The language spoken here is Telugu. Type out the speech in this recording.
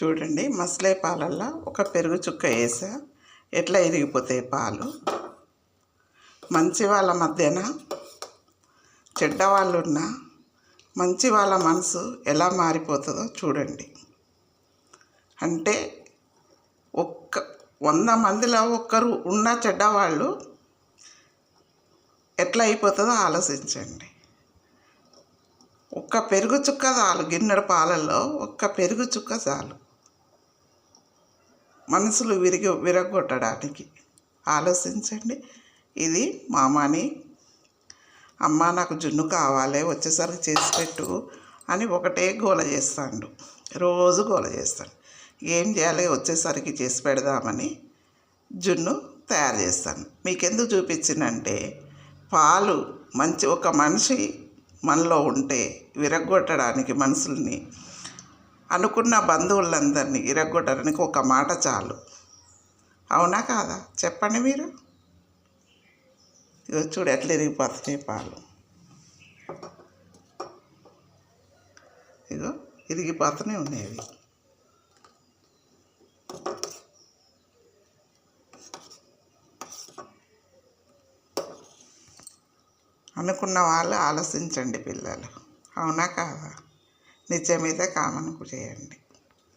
చూడండి, మసలే పాలల్లో ఒక పెరుగు చుక్క వేసా, ఎట్లా ఇరిగిపోతాయి పాలు. మంచి వాళ్ళ మధ్యన చెడ్డ వాళ్ళు ఉన్నా మంచి వాళ్ళ మనసు ఎలా మారిపోతుందో చూడండి. అంటే 100 మందిలో ఒక్కరు ఉన్న చెడ్డవాళ్ళు ఎట్లా అయిపోతుందో ఆలోచించండి. ఒక్క పెరుగు చుక్క చాలు, గిన్నెడు పాలల్లో ఒక్క పెరుగు చుక్క చాలు మనసులు విరగొట్టడానికి. ఆలోచించండి. ఇది మామని అమ్మ నాకు జున్ను కావాలి, వచ్చేసరికి చేసి పెట్టు అని ఒకటే గోల చేస్తాడు, రోజు గోల చేస్తాడు. ఏం చేయాలి, వచ్చేసరికి చేసి పెడదామని జున్ను తయారు చేస్తాను. మీకెందుకు చూపించిందంటే పాలు ఒక మనిషి మనలో ఉంటే విరగొట్టడానికి, మనుషుల్ని అనుకున్న బంధువులందరినీ విరగొట్టడానికి ఒక మాట చాలు. అవునా కాదా చెప్పండి మీరు? ఇదో చూడు ఎట్లా ఇరిగిపోతున్నాయి పాలు. ఇగో ఇరిగిపోతూనే ఉండేవి. అనుకున్న వాళ్ళు ఆలోచించండి పిల్లలు. అవునా కాదా? నిజమైతే కామెంట్ చేయండి.